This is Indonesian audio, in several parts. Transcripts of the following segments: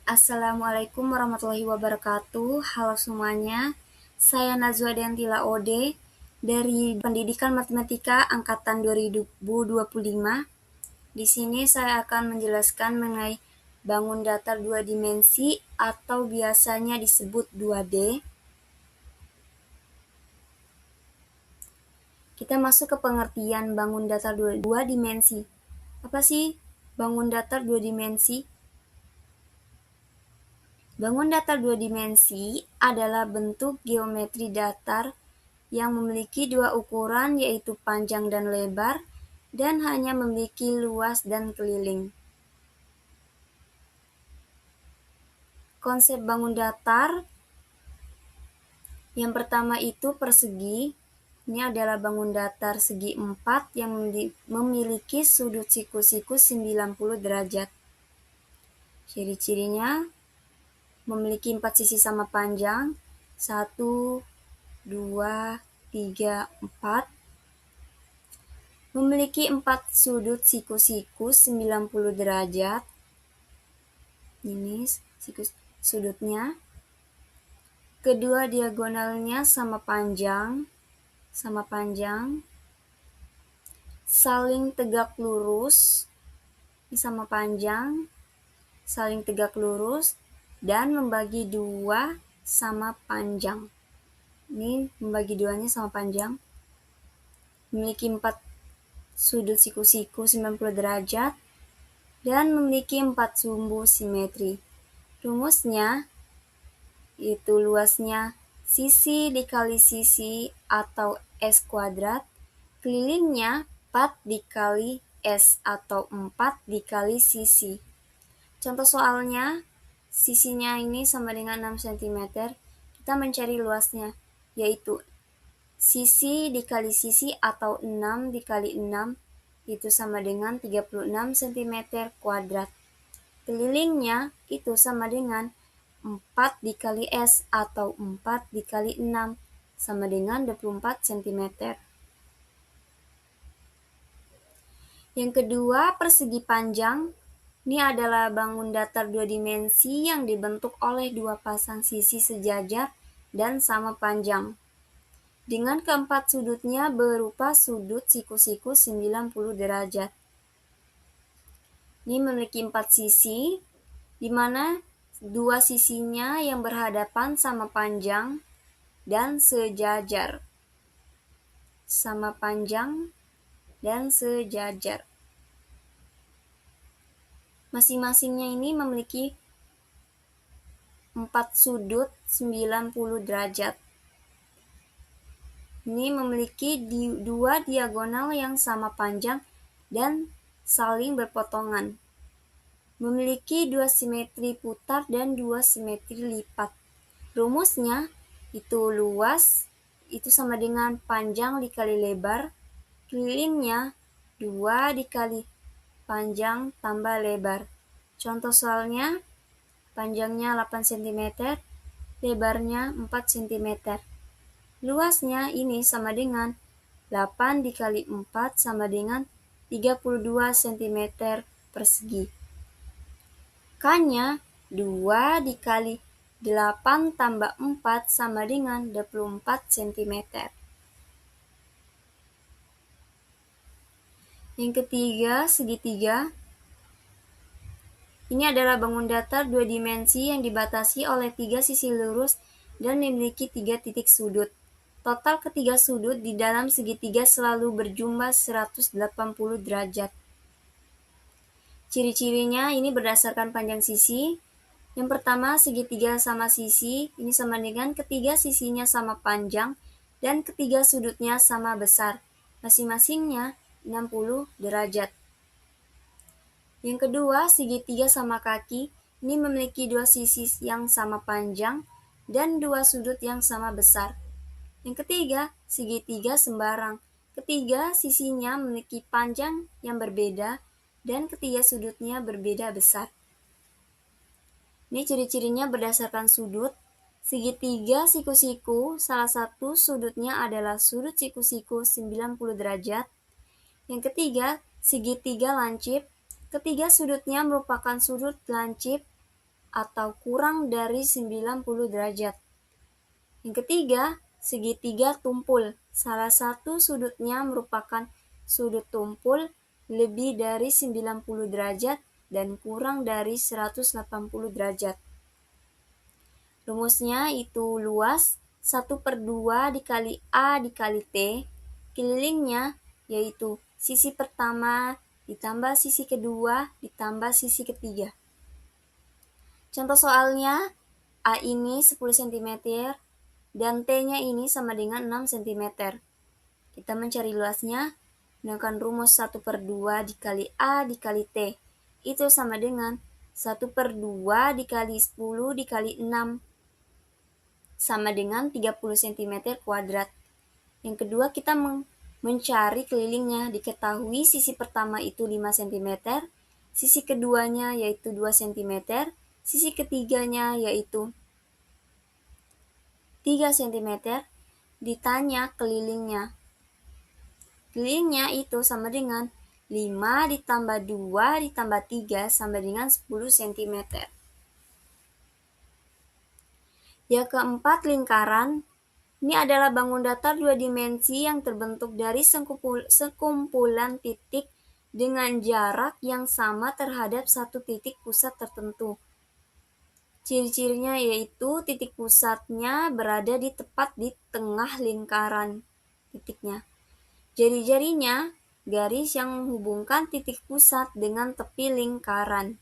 Assalamualaikum warahmatullahi wabarakatuh. Halo semuanya, saya Najwa Dantila Ode dari Pendidikan Matematika Angkatan 2025. Di sini saya akan menjelaskan mengenai bangun datar dua dimensi atau biasanya disebut 2D. Kita masuk ke pengertian bangun datar dua dimensi. Apa sih bangun datar dua dimensi? Bangun datar dua dimensi adalah bentuk geometri datar yang memiliki dua ukuran yaitu panjang dan lebar dan hanya memiliki luas dan keliling. Konsep bangun datar yang pertama itu persegi. Ini adalah bangun datar segi 4 yang memiliki sudut siku-siku 90 derajat. Ciri-cirinya memiliki 4 sisi sama panjang, 1, 2, 3, 4. Memiliki 4 sudut siku-siku 90 derajat. Ini siku sudutnya. Kedua diagonalnya sama panjang. Saling tegak lurus. Ini sama panjang. Saling tegak lurus. Dan membagi dua sama panjang. Ini membagi duanya sama panjang. Memiliki 4 sudut siku-siku 90 derajat. Dan memiliki 4 sumbu simetri. Rumusnya itu luasnya sisi dikali sisi atau S kuadrat, kelilingnya 4 dikali S atau 4 dikali sisi. Contoh soalnya, sisinya ini sama dengan 6 cm, kita mencari luasnya, yaitu sisi dikali sisi atau 6 dikali 6 itu sama dengan 36 cm kuadrat. Kelilingnya itu sama dengan 4 dikali S atau 4 dikali 6 sama dengan 24 cm. Yang kedua, persegi panjang. Ini adalah bangun datar dua dimensi yang dibentuk oleh dua pasang sisi sejajar dan sama panjang. Dengan keempat sudutnya berupa sudut siku-siku 90 derajat. Ini memiliki 4 sisi, di mana 2 sisinya yang berhadapan sama panjang dan sejajar. Sama panjang dan sejajar. Masing-masingnya ini memiliki 4 sudut 90 derajat. Ini memiliki 2 diagonal yang sama panjang dan saling berpotongan. Memiliki 2 simetri putar dan 2 simetri lipat. Rumusnya itu luas itu sama dengan panjang dikali lebar, kelilingnya 2 dikali panjang tambah lebar. Contoh soalnya, panjangnya 8 cm, lebarnya 4 cm. Luasnya ini sama dengan 8 dikali 4 sama dengan 32 cm persegi. K-nya 2 dikali 8 tambah 4 sama dengan 24 cm. Yang ketiga, segitiga. Ini adalah bangun datar dua dimensi yang dibatasi oleh 3 sisi lurus dan memiliki 3 titik sudut. Total ketiga sudut di dalam segitiga selalu berjumlah 180 derajat. Ciri-cirinya ini berdasarkan panjang sisi. Yang pertama, segitiga sama sisi, ini sama dengan ketiga sisinya sama panjang dan ketiga sudutnya sama besar, masing-masingnya 60 derajat. Yang kedua, segitiga sama kaki, ini memiliki 2 sisi yang sama panjang dan 2 sudut yang sama besar. Yang ketiga, segitiga sembarang. Ketiga sisinya memiliki panjang yang berbeda dan ketiga sudutnya berbeda besar. Ini ciri-cirinya berdasarkan sudut. Segitiga siku-siku, salah satu sudutnya adalah sudut siku-siku 90 derajat. Yang ketiga, segitiga lancip. Ketiga sudutnya merupakan sudut lancip. atau kurang dari 90 derajat. Yang ketiga, segitiga tumpul. Salah satu sudutnya merupakan sudut tumpul lebih dari 90 derajat dan kurang dari 180 derajat. Rumusnya itu luas 1/2 dikali A dikali T, kelilingnya yaitu sisi pertama ditambah sisi kedua ditambah sisi ketiga. Contoh soalnya, A ini 10 cm dan T-nya ini sama dengan 6 cm. Kita mencari luasnya, gunakan rumus 1/2 dikali A dikali T. Itu sama dengan 1/2 dikali 10 dikali 6 sama dengan 30 cm kuadrat. Yang kedua, kita mencari kelilingnya. Diketahui sisi pertama itu 5 cm, sisi keduanya yaitu 2 cm, sisi ketiganya yaitu 3 cm, ditanya kelilingnya. Kelilingnya itu sama dengan 5 ditambah 2 ditambah 3 sama dengan 10 cm. Yang keempat, lingkaran. Ini adalah bangun datar 2 dimensi yang terbentuk dari sekumpulan titik dengan jarak yang sama terhadap satu titik pusat tertentu. Ciri-cirinya yaitu titik pusatnya berada tepat di tengah lingkaran titiknya. Jari-jarinya garis yang menghubungkan titik pusat dengan tepi lingkaran.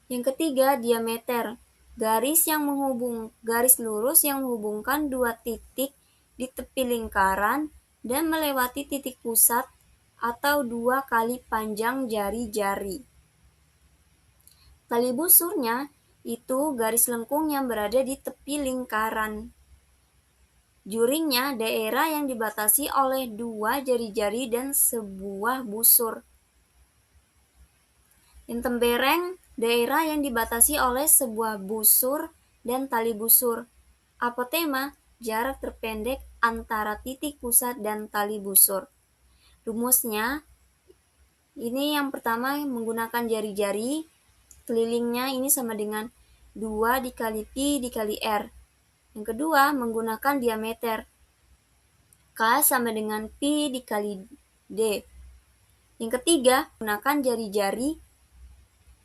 Yang ketiga, diameter. Garis lurus yang menghubungkan dua titik di tepi lingkaran dan melewati titik pusat atau 2 kali panjang jari-jari. Tali busurnya itu garis lengkung yang berada di tepi lingkaran. Juringnya daerah yang dibatasi oleh 2 jari-jari dan sebuah busur. Yang tembereng, daerah yang dibatasi oleh sebuah busur dan tali busur. Apotema, jarak terpendek antara titik pusat dan tali busur. Rumusnya, ini yang pertama menggunakan jari-jari, kelilingnya ini sama dengan 2 dikali pi dikali r. Yang kedua, menggunakan diameter. K sama dengan pi dikali d. Yang ketiga, menggunakan jari-jari.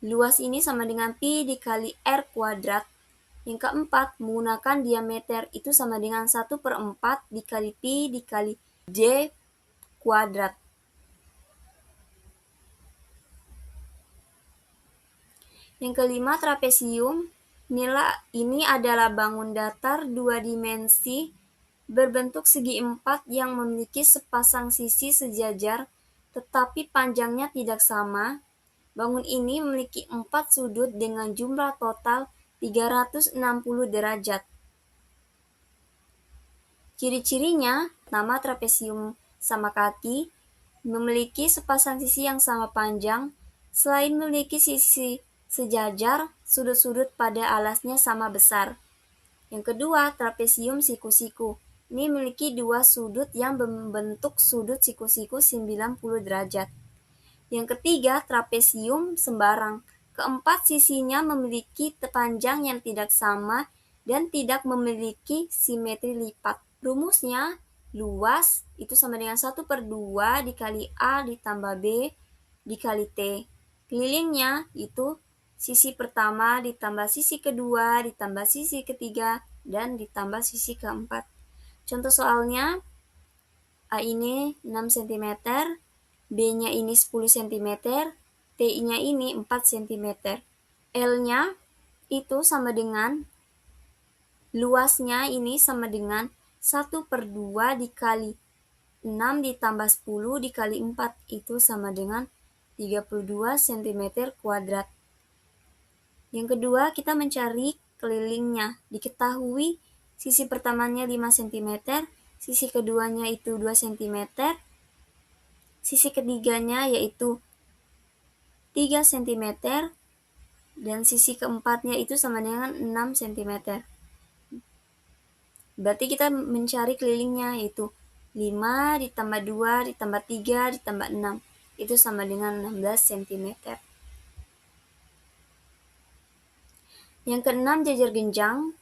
Luas ini sama dengan pi dikali r kuadrat. Yang keempat, menggunakan diameter itu sama dengan 1/4 dikali pi dikali d kuadrat. Yang kelima, trapesium. Ini adalah bangun datar 2 dimensi berbentuk segi 4 yang memiliki sepasang sisi sejajar tetapi panjangnya tidak sama. Bangun ini memiliki 4 sudut dengan jumlah total 360 derajat. Ciri-cirinya, nama trapesium sama kaki, memiliki sepasang sisi yang sama panjang. Selain memiliki sisi sejajar, sudut-sudut pada alasnya sama besar. Yang kedua, trapesium siku-siku. Ini memiliki 2 sudut yang membentuk sudut siku-siku 90 derajat. Yang ketiga, trapesium sembarang. Keempat sisinya memiliki panjang yang tidak sama dan tidak memiliki simetri lipat. Rumusnya, luas itu sama dengan 1/2 dikali A ditambah B dikali T. Kelilingnya itu sisi pertama ditambah sisi kedua ditambah sisi ketiga dan ditambah sisi keempat. Contoh soalnya, A ini 6 cm, B-nya ini 10 cm, T-nya ini 4 cm. L-nya itu sama dengan, luasnya ini sama dengan 1/2 dikali 6 ditambah 10 dikali 4, itu sama dengan 32 cm kuadrat. Yang kedua, kita mencari kelilingnya. Diketahui sisi pertamanya 5 cm, sisi keduanya itu 2 cm, sisi ketiganya yaitu 3 cm, dan sisi keempatnya itu sama dengan 6 cm. Berarti kita mencari kelilingnya yaitu 5 ditambah 2 ditambah 3 ditambah 6. Itu sama dengan 16 cm. Yang keenam, jajar genjang.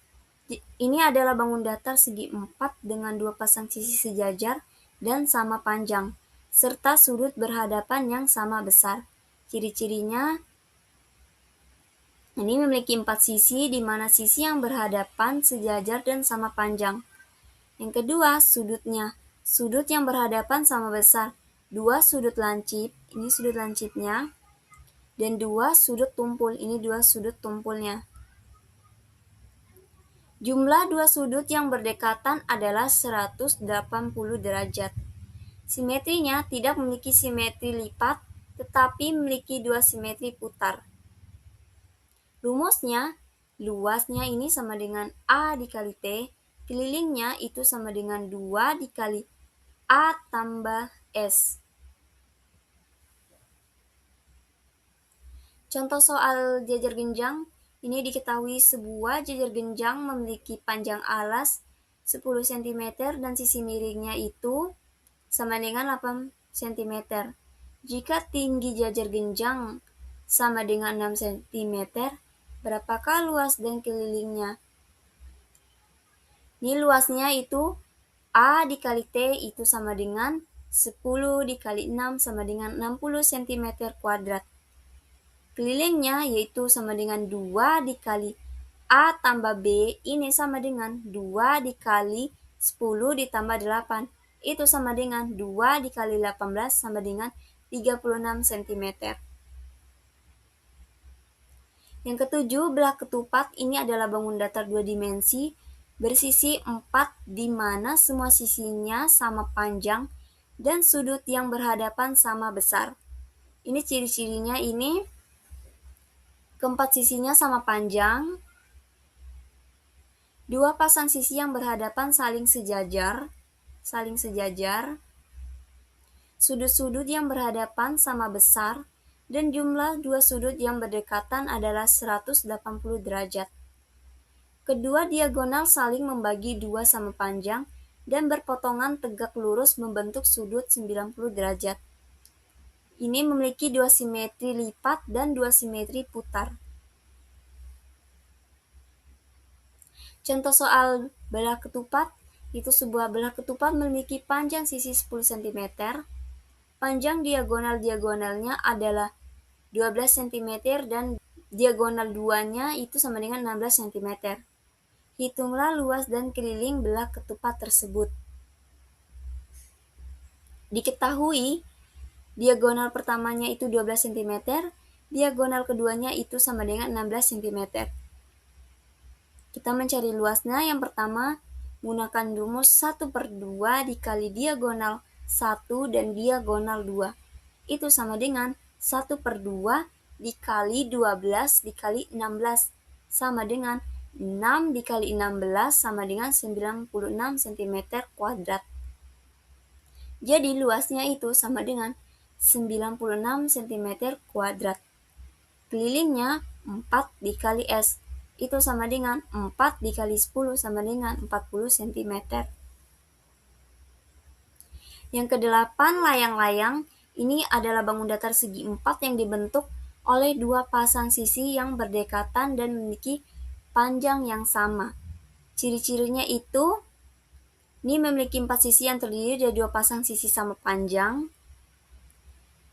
Ini adalah bangun datar segi 4 dengan 2 pasang sisi sejajar dan sama panjang, serta sudut berhadapan yang sama besar. Ciri-cirinya, ini memiliki 4 sisi, di mana sisi yang berhadapan sejajar dan sama panjang. Yang kedua, sudutnya. Sudut yang berhadapan sama besar. 2 sudut lancip, ini sudut lancipnya, dan 2 sudut tumpul, ini 2 sudut tumpulnya. Jumlah 2 sudut yang berdekatan adalah 180 derajat. Simetrinya tidak memiliki simetri lipat, tetapi memiliki 2 simetri putar. Rumusnya, luasnya ini sama dengan A dikali T, kelilingnya itu sama dengan 2 dikali A tambah S. Contoh soal jajar genjang, ini diketahui sebuah jajar genjang memiliki panjang alas 10 cm dan sisi miringnya itu sama dengan 8 cm. Jika tinggi jajar genjang sama dengan 6 cm, berapakah luas dan kelilingnya? Ini luasnya itu A dikali T itu sama dengan 10 dikali 6 sama dengan 60 cm kuadrat. Kelilingnya yaitu sama dengan 2 dikali A tambah B, ini sama dengan 2 dikali 10 ditambah 8. Itu sama dengan 2 dikali 18 sama dengan 36 cm. Yang ketujuh, belah ketupat. Ini adalah bangun datar 2 dimensi bersisi 4 di mana semua sisinya sama panjang dan sudut yang berhadapan sama besar. Ini ciri-cirinya, ini keempat sisinya sama panjang, 2 pasang sisi yang berhadapan saling sejajar, sudut-sudut yang berhadapan sama besar, dan jumlah 2 sudut yang berdekatan adalah 180 derajat. Kedua diagonal saling membagi 2 sama panjang dan berpotongan tegak lurus membentuk sudut 90 derajat. Ini memiliki 2 simetri lipat dan 2 simetri putar. Contoh soal belah ketupat, itu sebuah belah ketupat memiliki panjang sisi 10 cm, panjang diagonal-diagonalnya adalah 12 cm dan diagonal 2-nya itu sama dengan 16 cm. Hitunglah luas dan keliling belah ketupat tersebut. Diketahui diagonal pertamanya itu 12 cm, diagonal keduanya itu sama dengan 16 cm. Kita mencari luasnya. Yang pertama, menggunakan rumus 1/2 dikali diagonal 1 dan diagonal 2. Itu sama dengan 1/2 dikali 12 dikali 16 sama dengan 6 dikali 16 sama dengan 96 cm kuadrat. Jadi luasnya itu sama dengan 96 cm kuadrat. Kelilingnya 4 dikali S, itu sama dengan 4 dikali 10 sama dengan 40 cm. Yang kedelapan, layang-layang. Ini adalah bangun datar segi 4 yang dibentuk oleh 2 pasang sisi yang berdekatan dan memiliki panjang yang sama. Ciri-cirinya itu, ini memiliki 4 sisi yang terdiri dari 2 pasang sisi sama panjang,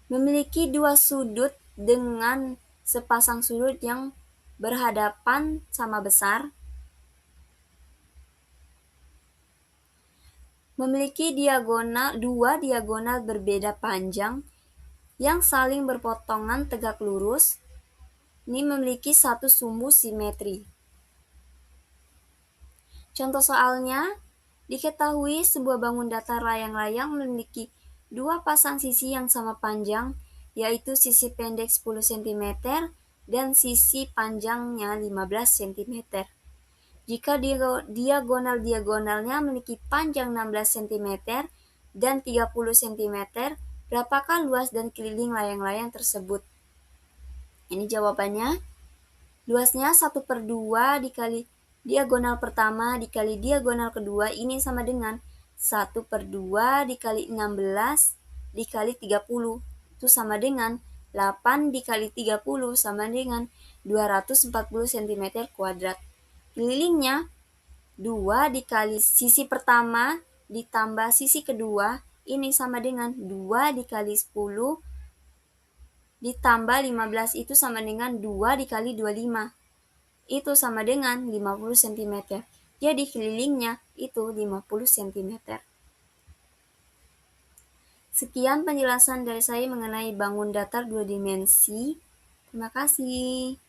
memiliki 2 sudut dengan sepasang sudut yang berhadapan sama besar, memiliki 2 diagonal berbeda panjang yang saling berpotongan tegak lurus. Ini memiliki 1 sumbu simetri. Contoh soalnya, diketahui sebuah bangun datar layang-layang memiliki 2 pasang sisi yang sama panjang, yaitu sisi pendek 10 cm dan sisi panjangnya 15 cm. Jika diagonal-diagonalnya memiliki panjang 16 cm dan 30 cm, berapakah luas dan keliling layang-layang tersebut? Ini jawabannya. Luasnya 1/2 dikali diagonal pertama dikali diagonal kedua, ini sama dengan 1/2 dikali 16 dikali 30. Itu sama dengan 8 dikali 30 sama dengan 240 cm kuadrat. Kelilingnya 2 dikali sisi pertama ditambah sisi kedua, ini sama dengan 2 dikali 10 ditambah 15, itu sama dengan 2 dikali 25. Itu sama dengan 50 cm. Jadi kelilingnya itu 50 cm. Sekian penjelasan dari saya mengenai bangun datar 2 dimensi. Terima kasih.